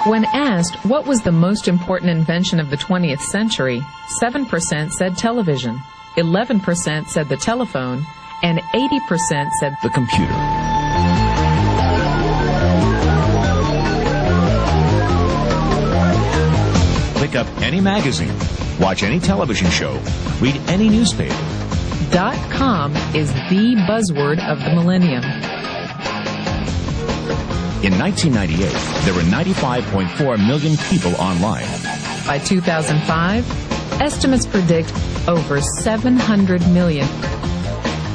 When asked what was the most important invention of the 20th century, 7% said television, 11% said the telephone, and 80% said the computer. Pick up any magazine, watch any television show, read any newspaper. .com is the buzzword of the millennium. In 1998, there were 95.4 million people online. By 2005, estimates predict over 700 million.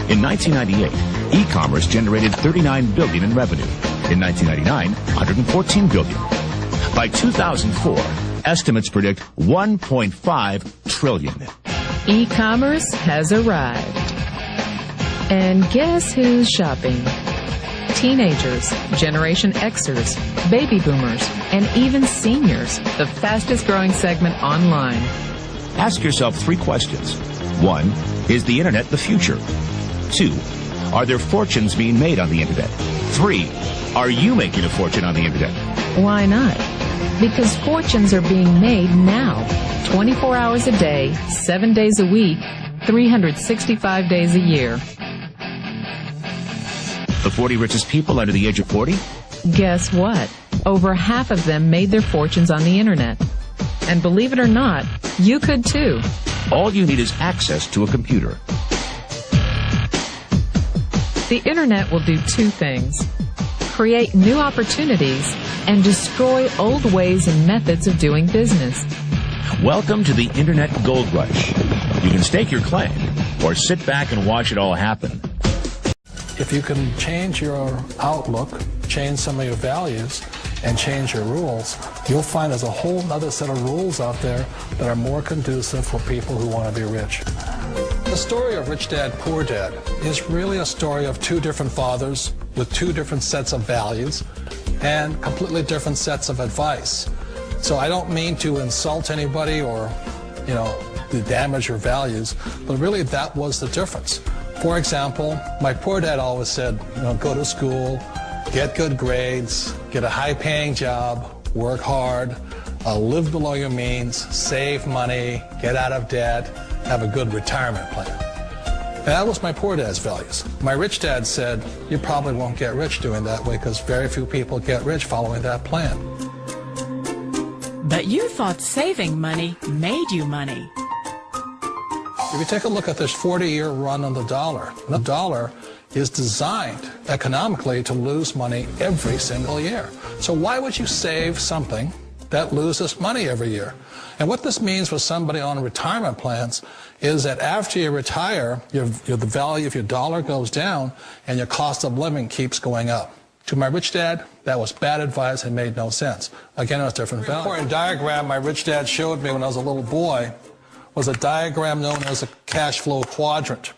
In 1998, e-commerce generated $39 billion in revenue. In 1999, $114 billion. By 2004, estimates predict $1.5 trillion. E-commerce has arrived. And guess who's shopping? Teenagers, Generation Xers, baby boomers, and even seniors, the fastest growing segment online. Ask yourself 3 questions. 1, is the internet the future? 2, are there fortunes being made on the internet? 3, are you making a fortune on the internet? Why not? Because fortunes are being made now, 24 hours a day, 7 days a week, 365 days a year. The 40 richest people under the age of 40? Guess what? Over half of them made their fortunes on the internet. And believe it or not, you could too. All you need is access to a computer. The internet will do 2 things: create new opportunities and destroy old ways and methods of doing business. Welcome to the Internet Gold Rush. You can stake your claim or sit back and watch it all happen. If you can change your outlook, change some of your values, and change your rules, you'll find there's a whole other set of rules out there that are more conducive for people who want to be rich. The story of Rich Dad, Poor Dad is really a story of 2 different fathers with 2 different sets of values and completely different sets of advice. So I don't mean to insult anybody or, to damage your values, but really that was the difference. For example, my poor dad always said, go to school, get good grades, get a high-paying job, work hard, live below your means, save money, get out of debt, have a good retirement plan. And that was my poor dad's values. My rich dad said, you probably won't get rich doing that way because very few people get rich following that plan. But you thought saving money made you money. If you take a look at this 40-year run on the dollar is designed economically to lose money every single year. So why would you save something that loses money every year? And what this means for somebody on retirement plans is that after you retire, the value of your dollar goes down and your cost of living keeps going up. To my rich dad, that was bad advice and made no sense. Again, it was different value. The important diagram my rich dad showed me when I was a little boy was a diagram known as a cash flow quadrant.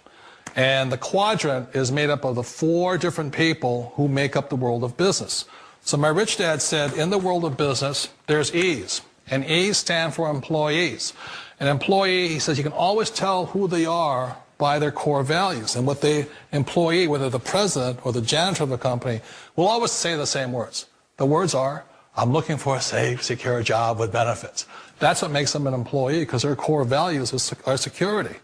And the quadrant is made up of the 4 different people who make up the world of business. So my rich dad said, in the world of business, there's E's. And E's stand for employees. An employee, he says, you can always tell who they are by their core values. And what the employee, whether the president or the janitor of the company, will always say the same words. The words are, I'm looking for a safe, secure job with benefits. That's what makes them an employee, because their core values are security.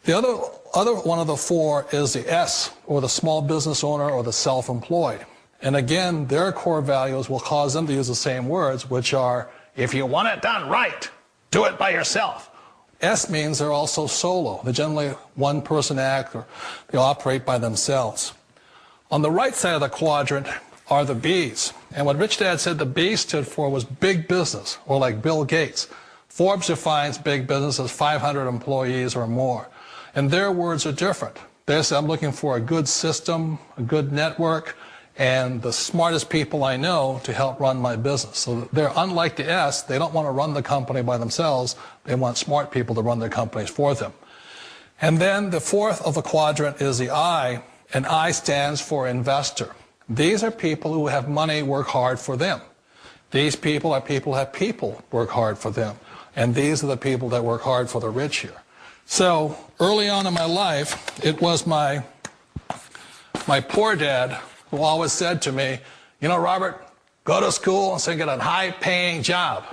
The other one of the 4 is the S, or the small business owner or the self-employed. And again, their core values will cause them to use the same words, which are, if you want it done right, do it by yourself. S means they're also solo. They're generally one-person act, or they operate by themselves. On the right side of the quadrant are the B's. And what Rich Dad said the B stood for was big business, or like Bill Gates. Forbes defines big business as 500 employees or more. And their words are different. They say, I'm looking for a good system, a good network, and the smartest people I know to help run my business. So they're unlike the S. They don't want to run the company by themselves. They want smart people to run their companies for them. And then the 4th of the quadrant is the I, and I stands for investor. These are people who have money work hard for them. These people are people who have people work hard for them. And these are the people that work hard for the rich here. So early on in my life, it was my poor dad who always said to me, Robert, go to school and so get a high-paying job.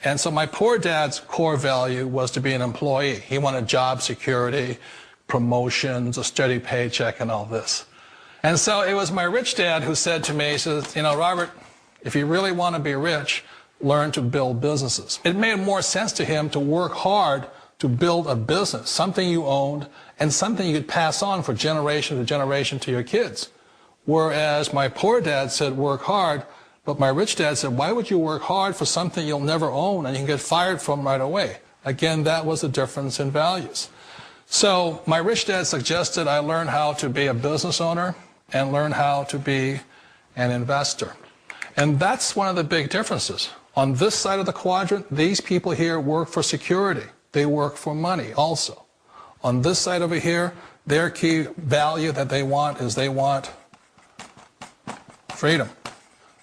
And so my poor dad's core value was to be an employee. He wanted job security, promotions, a steady paycheck, and all this. And so it was my rich dad who said to me, he says, you know, Robert, if you really want to be rich, learn to build businesses. It made more sense to him to work hard to build a business, something you owned and something you could pass on for generation to generation to your kids. Whereas my poor dad said work hard, but my rich dad said, why would you work hard for something you'll never own and you can get fired from right away? Again, that was the difference in values. So my rich dad suggested I learn how to be a business owner and learn how to be an investor. And that's one of the big differences. On this side of the quadrant, these people here work for security. They work for money also. On this side over here, their key value that they want is they want freedom.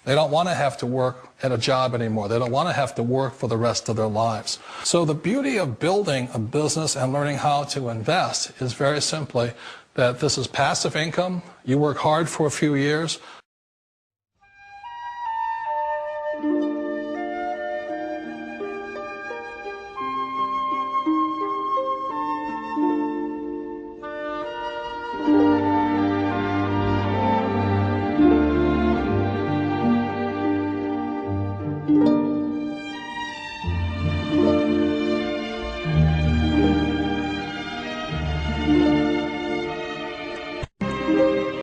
They don't want to have to work at a job anymore. They don't want to have to work for the rest of their lives. So the beauty of building a business and learning how to invest is very simply that this is passive income. You work hard for a few years. Thank you.